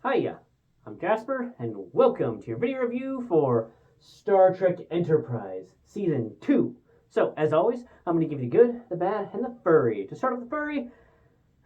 Hiya, I'm Jasper, and welcome to your video review for Star Trek Enterprise Season 2. So, as always, I'm going to give you the good, the bad, and the furry. To start with the furry,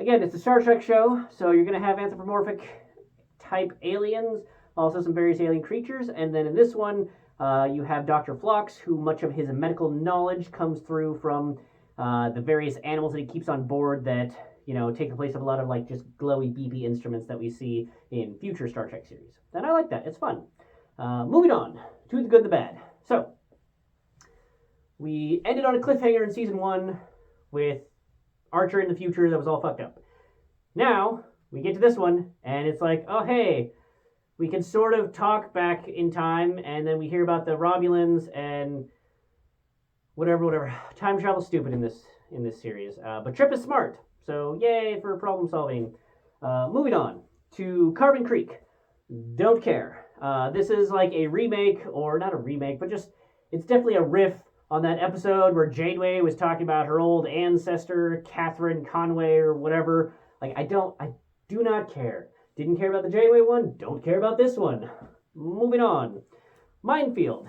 again, it's a Star Trek show, so you're going to have anthropomorphic type aliens, also some various alien creatures, and then in this one, you have Dr. Phlox, who much of his medical knowledge comes through from the various animals that he keeps on board that take the place of a lot of like just glowy, beepy instruments that we see in future Star Trek series. And I like that. It's fun. Moving on to the good and the bad. So, we ended on a cliffhanger in season 1 with Archer in the future that was all fucked up. Now, we get to this one, and it's like, oh, hey, we can sort of talk back in time, and then we hear about the Romulans and whatever. Time travel's stupid in this series. But Trip is smart. So, yay for problem solving. Moving on to Carbon Creek. Don't care. This is like a remake, or not a remake, but just, it's definitely a riff on that episode where Janeway was talking about her old ancestor, Catherine Conway, or whatever. Like, I do not care. Didn't care about the Janeway one, don't care about this one. Moving on. Minefield.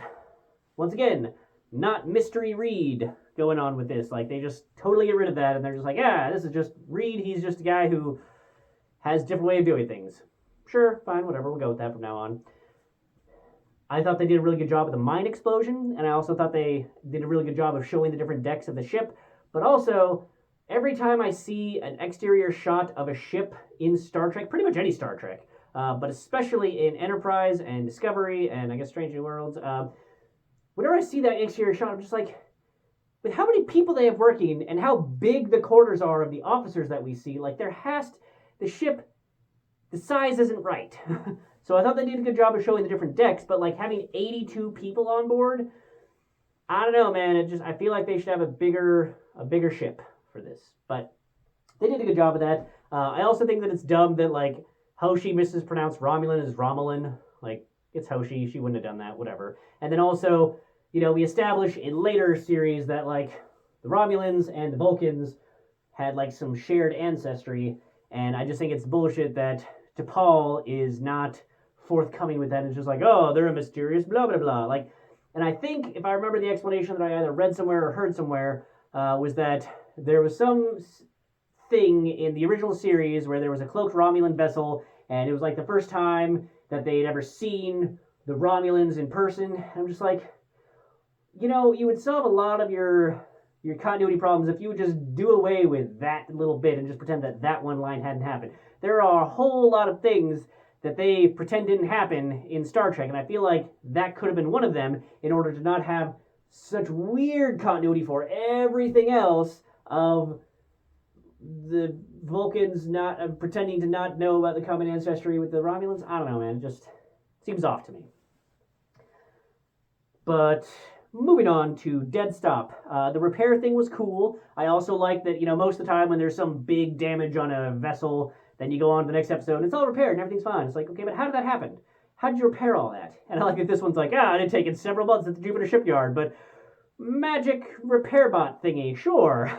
Once again, not Mystery Reed going on with this. Like, they just totally get rid of that, and they're just like, yeah, this is just Reed. He's just a guy who has a different way of doing things. Sure, fine, whatever. We'll go with that from now on. I thought they did a really good job of the mine explosion, and I also thought they did a really good job of showing the different decks of the ship. But also, every time I see an exterior shot of a ship in Star Trek, pretty much any Star Trek, but especially in Enterprise and Discovery and I guess Strange New Worlds, whenever I see that exterior shot, I'm just like, with how many people they have working and how big the quarters are of the officers that we see, like the ship, the size isn't right. So I thought they did a good job of showing the different decks, but like having 82 people on board, I don't know, man. I feel like they should have a bigger ship for this, but they did a good job of that. I also think that it's dumb that like Hoshi mispronounced Romulan as Romulan. Like, it's Hoshi, she wouldn't have done that, whatever. And then also, we establish in later series that like the Romulans and the Vulcans had like some shared ancestry, and I just think it's bullshit that T'Pol is not forthcoming with that. It's just like, oh, they're a mysterious blah blah blah. Like, and I think if I remember the explanation that I either read somewhere or heard somewhere, was that there was some thing in the original series where there was a cloaked Romulan vessel, and it was like the first time that they'd ever seen the Romulans in person. And I'm just like, you would solve a lot of your continuity problems if you would just do away with that little bit and just pretend that one line hadn't happened. There are a whole lot of things that they pretend didn't happen in Star Trek, and I feel like that could have been one of them in order to not have such weird continuity for everything else of the Vulcans not pretending to not know about the common ancestry with the Romulans. I don't know, man. It just seems off to me. But moving on to Dead Stop. The repair thing was cool. I also like that, most of the time when there's some big damage on a vessel, then you go on to the next episode and it's all repaired and everything's fine. It's like, okay, but how did that happen? How did you repair all that? And I like that this one's like, it had taken several months at the Jupiter shipyard, but magic repair bot thingy, sure.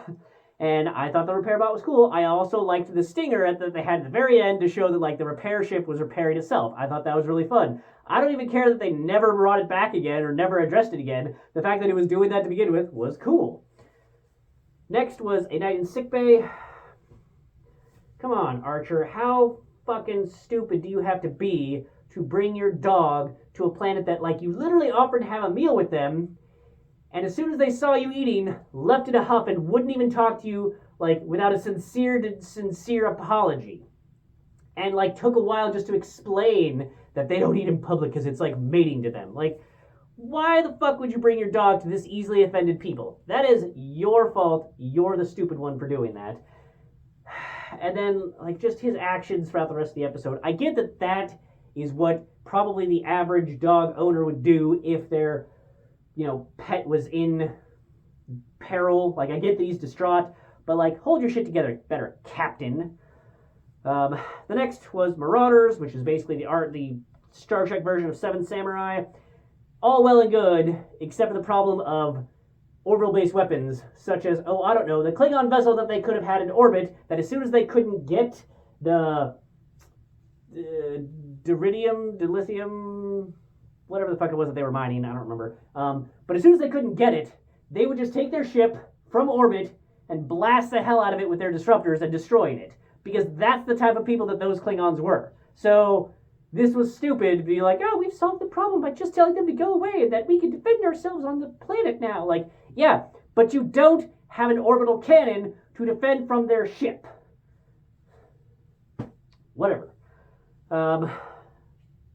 And I thought the repair bot was cool. I also liked the stinger that they had at the very end to show that like the repair ship was repairing itself. I thought that was really fun. I don't even care that they never brought it back again or never addressed it again. The fact that it was doing that to begin with was cool. Next was A Night in Sickbay. Come on, Archer. How fucking stupid do you have to be to bring your dog to a planet that like you literally offered to have a meal with them, and as soon as they saw you eating, left in a huff and wouldn't even talk to you, like, without a sincere apology. And, like, took a while just to explain that they don't eat in public because it's, like, mating to them. Like, why the fuck would you bring your dog to this easily offended people? That is your fault. You're the stupid one for doing that. And then, like, just his actions throughout the rest of the episode. I get that that is what probably the average dog owner would do if they're pet was in peril. Like, I get that he's distraught, but like, hold your shit together better, Captain. The next was Marauders, which is basically the Star Trek version of Seven Samurai. All well and good, except for the problem of orbital-based weapons, such as, the Klingon vessel that they could have had in orbit, that as soon as they couldn't get the dilithium, whatever the fuck it was that they were mining. I don't remember. But as soon as they couldn't get it, they would just take their ship from orbit and blast the hell out of it with their disruptors and destroying it. Because that's the type of people that those Klingons were. So this was stupid to be like, oh, we've solved the problem by just telling them to go away and that we can defend ourselves on the planet now. Like, yeah, but you don't have an orbital cannon to defend from their ship. Whatever.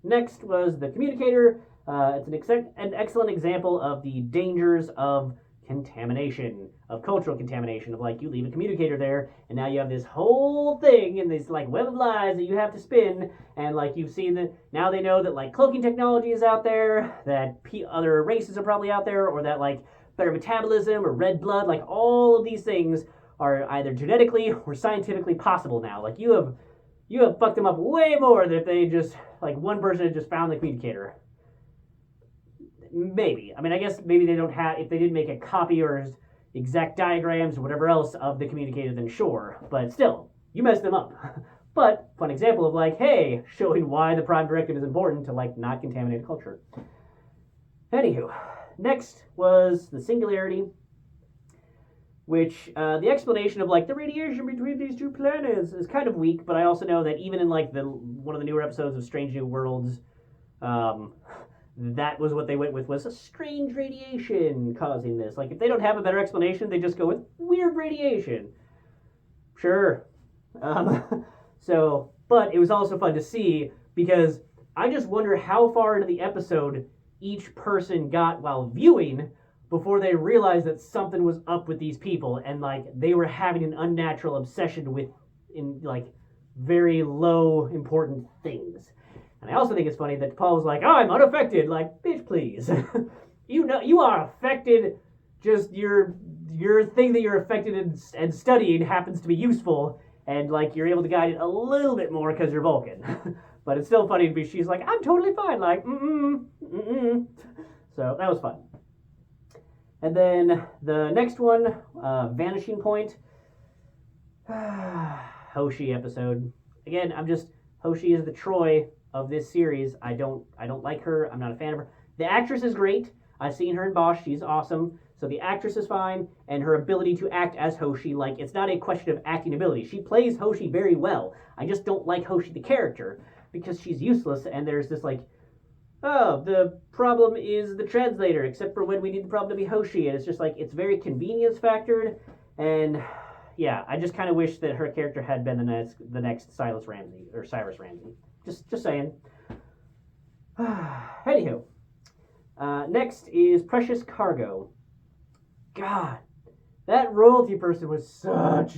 Next was the communicator. It's an excellent example of the dangers of contamination, of cultural contamination, of like you leave a communicator there and now you have this whole thing and this like web of lies that you have to spin, and like you've seen that now they know that like cloaking technology is out there, that other races are probably out there, or that like better metabolism or red blood, like all of these things are either genetically or scientifically possible now. Like you have fucked them up way more than if they just like one person had just found the communicator. Maybe. I mean, I guess maybe they don't have, if they didn't make a copy or exact diagrams or whatever else of the communicator, then sure. But still, you messed them up. But, fun example of like, hey, showing why the Prime Directive is important to like not contaminate culture. Anywho, next was the Singularity, which the explanation of like the radiation between these two planets is kind of weak, but I also know that even in like one of the newer episodes of Strange New Worlds, that was what they went with, was a strange radiation causing this. Like, if they don't have a better explanation, they just go with weird radiation. Sure. But it was also fun to see, because I just wonder how far into the episode each person got while viewing before they realized that something was up with these people, and, like, they were having an unnatural obsession with, like, very low important things. And I also think it's funny that Paul was like, oh, I'm unaffected. Like, bitch, please. You know, you are affected. Just your thing that you're affected and studying happens to be useful. And, like, you're able to guide it a little bit more because you're Vulcan. But it's still funny to be, she's like, I'm totally fine. Like, So that was fun. And then the next one, Vanishing Point. Hoshi episode. Again, Hoshi is the Troy of this series. I don't like her. I'm not a fan of her. The actress is great. I've seen her in Bosch. She's awesome. So the actress is fine, and her ability to act as Hoshi, like, it's not a question of acting ability. She plays Hoshi very well. I just don't like Hoshi the character because she's useless, and there's this like, oh, the problem is the translator, except for when we need the problem to be Hoshi, and it's just like, it's very convenience factored, and yeah, I just kind of wish that her character had been the next Silas Ramsey, or Cyrus Ramsey. Just saying. Anywho, next is Precious Cargo. God, that royalty person was such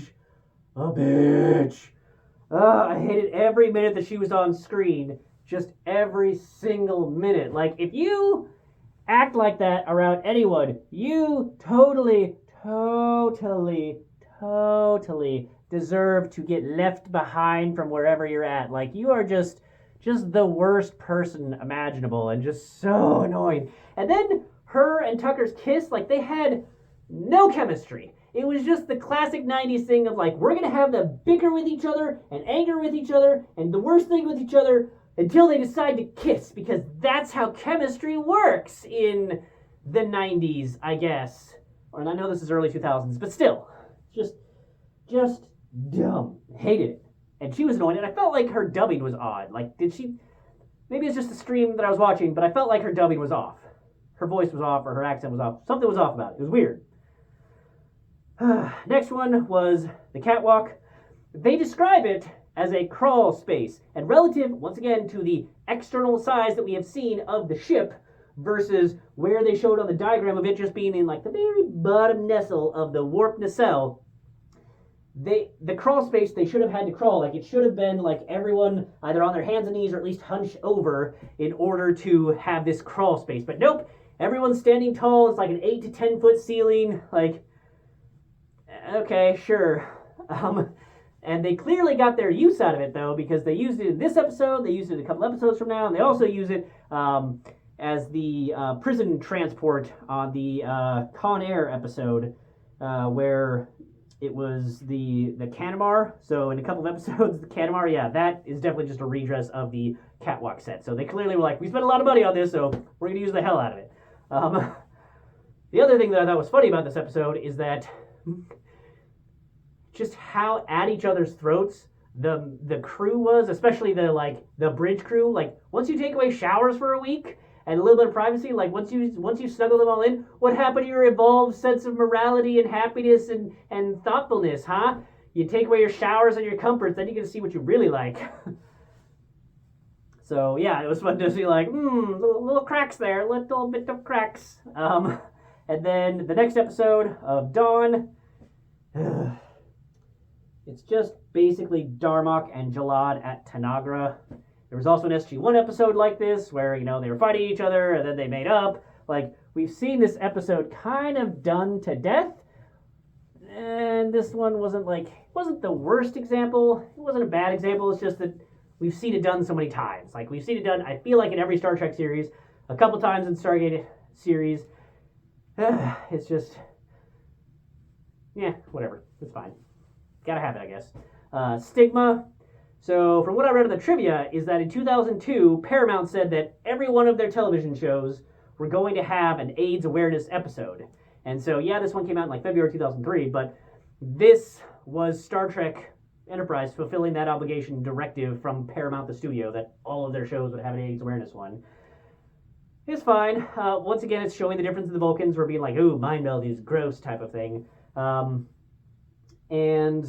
a bitch. I hated every minute that she was on screen. Just every single minute. Like, if you act like that around anyone, you totally deserve to get left behind from wherever you're at. Like, you are just the worst person imaginable and just so annoying. And then her and Tucker's kiss, like, they had no chemistry. It was just the classic 90s thing of like, we're going to have them bicker with each other and anger with each other and the worst thing with each other until they decide to kiss, because that's how chemistry works in the 90s, I guess. And I know this is early 2000s, but still, just dumb. Hated it. And she was annoying, and I felt like her dubbing was odd. Like, maybe it's just the stream that I was watching, but I felt like her dubbing was off. Her voice was off, or her accent was off. Something was off about it. It was weird. Next one was the catwalk. They describe it as a crawl space, and relative, once again, to the external size that we have seen of the ship versus where they showed on the diagram of it just being in like the very bottom nestle of the warp nacelle. The crawl space, they should have had to crawl. Like, it should have been like everyone either on their hands and knees or at least hunched over in order to have this crawl space. But nope, everyone's standing tall. It's like an 8 to 10 foot ceiling. Like, okay, sure. And they clearly got their use out of it, though, because they used it in this episode, they used it a couple episodes from now, and they also use it as the prison transport on the Con Air episode, where it was the Canamar. So in a couple of episodes, the Canamar, yeah, that is definitely just a redress of the catwalk set. So they clearly were like, we spent a lot of money on this, so we're going to use the hell out of it. The other thing that I thought was funny about this episode is that just how at each other's throats the crew was, especially the bridge crew. Like once you take away showers for a week and a little bit of privacy, like once you snuggle them all in, what happened to your evolved sense of morality and happiness and thoughtfulness, huh? You take away your showers and your comforts, then you get to see what you really like. So yeah, it was fun to see like, little cracks there, little bit of cracks. And then the next episode of Dawn, it's just basically Darmok and Jalad at Tanagra. There was also an SG-1 episode like this where, they were fighting each other and then they made up. Like, we've seen this episode kind of done to death. And this one wasn't the worst example. It wasn't a bad example. It's just that we've seen it done so many times. Like, we've seen it done, I feel like, in every Star Trek series, a couple times in Stargate series. It's just, whatever. It's fine. Gotta have it, I guess. Stigma. So, from what I read in the trivia, is that in 2002, Paramount said that every one of their television shows were going to have an AIDS awareness episode. And so, this one came out in like February 2003, but this was Star Trek Enterprise fulfilling that obligation directive from Paramount, the studio, that all of their shows would have an AIDS awareness one. It's fine. Once again, it's showing the difference in the Vulcans. We're being like, ooh, mind meld is gross type of thing. And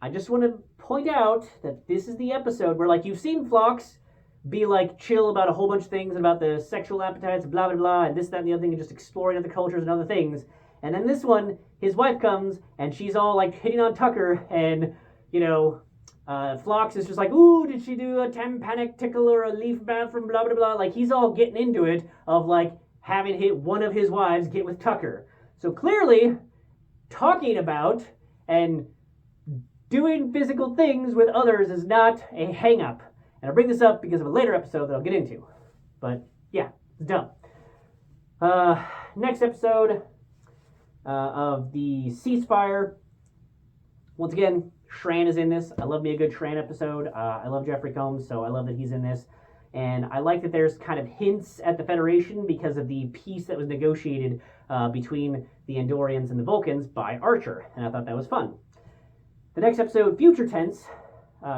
I just want to point out that this is the episode where, like, you've seen Phlox be, like, chill about a whole bunch of things, about the sexual appetites, blah, blah, blah, and this, that, and the other thing, and just exploring other cultures and other things. And then this one, his wife comes, and she's all, like, hitting on Tucker, and, Phlox is just like, ooh, did she do a tympanic tickle or a leaf bath from blah, blah, blah. Like, he's all getting into it of, like, having hit one of his wives get with Tucker. So clearly, talking about and doing physical things with others is not a hang-up. And I bring this up because of a later episode that I'll get into. But, yeah, it's dumb. Next episode of the ceasefire. Once again, Shran is in this. I love me a good Shran episode. I love Jeffrey Combs, so I love that he's in this. And I like that there's kind of hints at the Federation because of the peace that was negotiated between the Andorians and the Vulcans by Archer. And I thought that was fun. The next episode, Future Tense.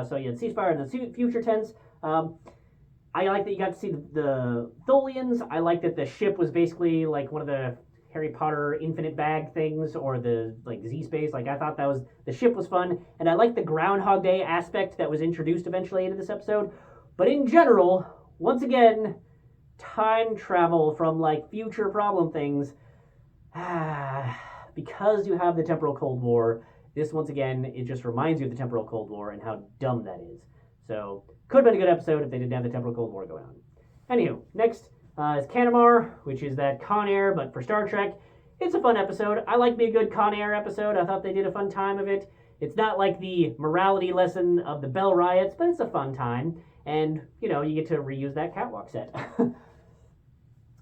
So you had Ceasefire and the Future Tense. I like that you got to see the Tholians. I like that the ship was basically like one of the Harry Potter infinite bag things, or the Z-Space. Like, I thought the ship was fun. And I like the Groundhog Day aspect that was introduced eventually into this episode. But in general, once again, time travel from like future problem things. Because you have the temporal Cold War, this once again, it just reminds you of the temporal Cold War and how dumb that is. So, could have been a good episode if they didn't have the temporal Cold War going on. Anywho, next is Canamar, which is that Con Air, but for Star Trek. It's a fun episode. I like me a good Con Air episode. I thought they did a fun time of it. It's not like the morality lesson of the Bell Riots, but it's a fun time. And, you get to reuse that catwalk set.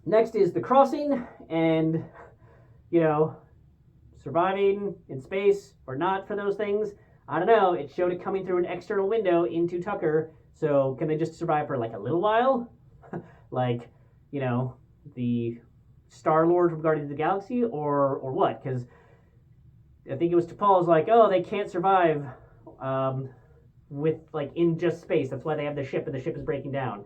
Next is The Crossing, and, surviving in space or not for those things. I don't know. It showed it coming through an external window into Tucker. So can they just survive for like a little while? Like, the Star-Lord from Guardians of the Galaxy, or what? Because I think it was T'Pol's like, oh, they can't survive with like in just space. That's why they have the ship, and the ship is breaking down.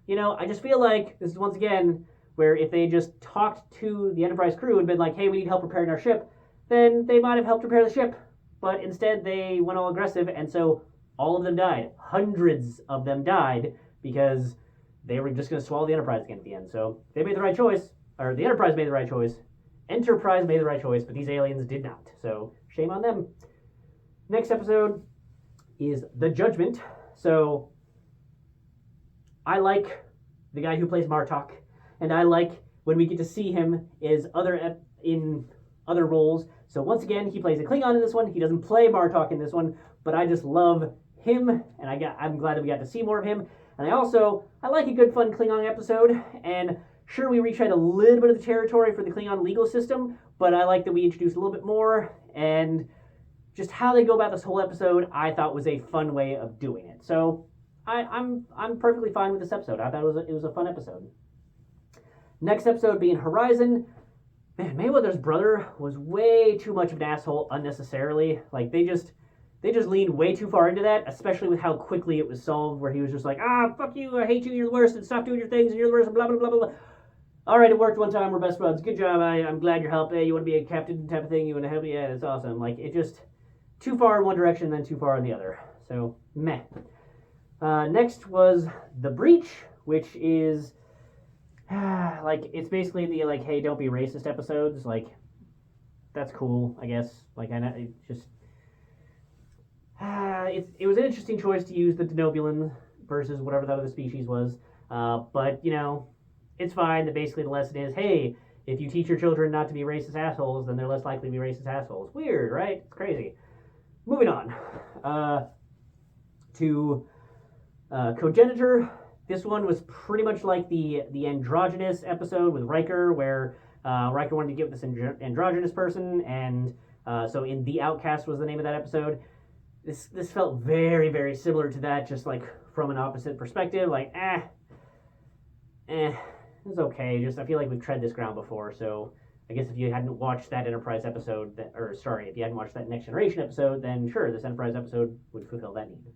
I just feel like this is once again where if they just talked to the Enterprise crew and been like, hey, we need help repairing our ship, then they might have helped repair the ship. But instead they went all aggressive, and so all of them died. Hundreds of them died because they were just going to swallow the Enterprise again at the end. So they made the right choice, or the Enterprise made the right choice. Enterprise made the right choice, but these aliens did not. So shame on them. Next episode is The Judgment. So I like the guy who plays Martok, and I like when we get to see him in other roles. So once again, he plays a Klingon in this one. He doesn't play Martok in this one, but I just love him, and I'm glad that we got to see more of him. And I like a good fun Klingon episode, and sure, we retread a little bit of the territory for the Klingon legal system, but I like that we introduced a little bit more, and just how they go about this whole episode, I thought was a fun way of doing it. So I'm perfectly fine with this episode. I thought it was a fun episode. Next episode being Horizon. Man, Mayweather's brother was way too much of an asshole unnecessarily. Like they just leaned way too far into that, especially with how quickly it was solved, where he was just like, fuck you, I hate you, you're the worst, and stop doing your things, and you're the worst, and blah, blah, blah, blah, blah. All right, it worked one time, we're best buds, good job, I'm glad you're helping, hey, you want to be a captain type of thing, you want to help me, yeah, that's awesome. Like, it just, too far in one direction, then too far in the other. So, meh. Next was The Breach, which is, like, it's basically the, like, hey, don't be racist episodes. Like, that's cool, I guess. Like, I know, it just, it was an interesting choice to use the Denobulan versus whatever that other species was. But, you know, it's fine. That basically the lesson is, hey, if you teach your children not to be racist assholes, then they're less likely to be racist assholes. Weird, right? It's crazy. Moving on to Cogenitor. This one was pretty much like the androgynous episode with Riker, where Riker wanted to get with this androgynous person, and so in The Outcast was the name of that episode. This felt very, very similar to that, just like from an opposite perspective. Like, it's okay. Just I feel like we've tread this ground before, so I guess if you hadn't watched that Enterprise episode, if you hadn't watched that Next Generation episode, then sure, this Enterprise episode would fulfill that need.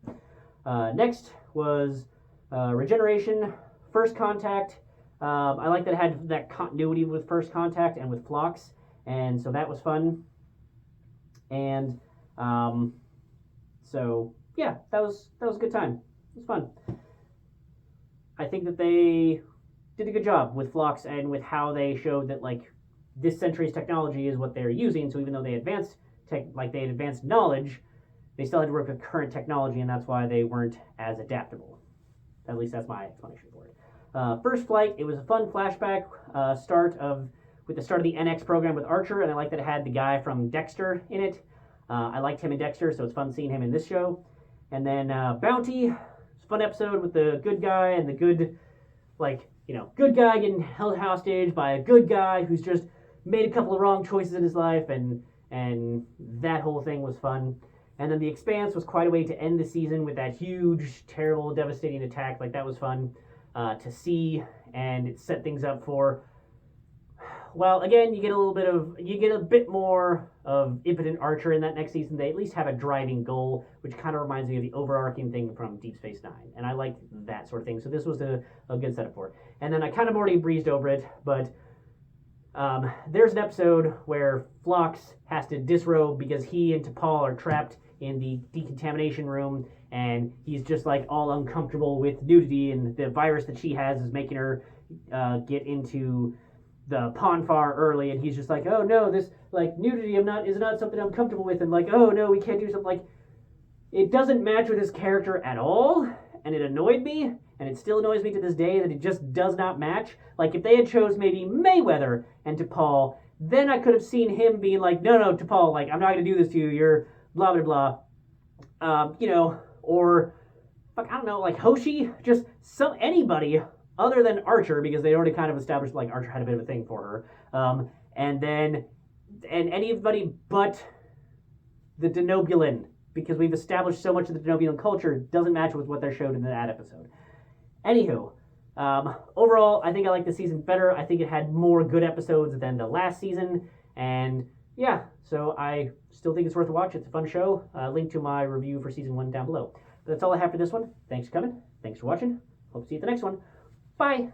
Next was Regeneration, First Contact. I like that it had that continuity with First Contact and with Phlox, and so that was fun. And so yeah, that was a good time. It was fun. I think that they did a good job with Phlox and with how they showed that like this century's technology is what they're using. So even though they advanced they had advanced knowledge, they still had to work with current technology, and that's why they weren't as adaptable. At least that's my explanation for it. First Flight, it was a fun flashback with the start of the NX program with Archer, and I like that it had the guy from Dexter in it. I liked him in Dexter, so it's fun seeing him in this show. And then Bounty, it's a fun episode with the good guy and the good, good guy getting held hostage by a good guy who's just made a couple of wrong choices in his life, and that whole thing was fun. And then The Expanse was quite a way to end the season with that huge, terrible, devastating attack. Like, that was fun to see, and it set things up for, well, again, you get a bit more of Impotent Archer in that next season. They at least have a driving goal, which kind of reminds me of the overarching thing from Deep Space Nine, and I like that sort of thing. So this was a good setup for it. And then I kind of already breezed over it, but there's an episode where Phlox has to disrobe because he and T'Pol are trapped in the decontamination room, and he's just like all uncomfortable with nudity, and the virus that she has is making her get into the Ponfar early, and he's just like, oh no, this like nudity is not something I'm comfortable with, and like, oh no, we can't do something. Like, it doesn't match with his character at all, and it annoyed me, and it still annoys me to this day that it just does not match. Like, if they had chose maybe Mayweather and T'Pol, then I could have seen him being like, no, T'Pol, like, I'm not gonna do this to you, you're blah blah blah. Or I don't know, like Hoshi, just anybody other than Archer, because they already kind of established like Archer had a bit of a thing for her. And anybody but the Denobulan, because we've established so much of the Denobulan culture doesn't match with what they're showed in that episode. Anywho, overall, I think I like the season better. I think it had more good episodes than the last season, and yeah, so I still think it's worth a watch. It's a fun show. Link to my review for season 1 down below. But that's all I have for this one. Thanks for coming. Thanks for watching. Hope to see you at the next one. Bye.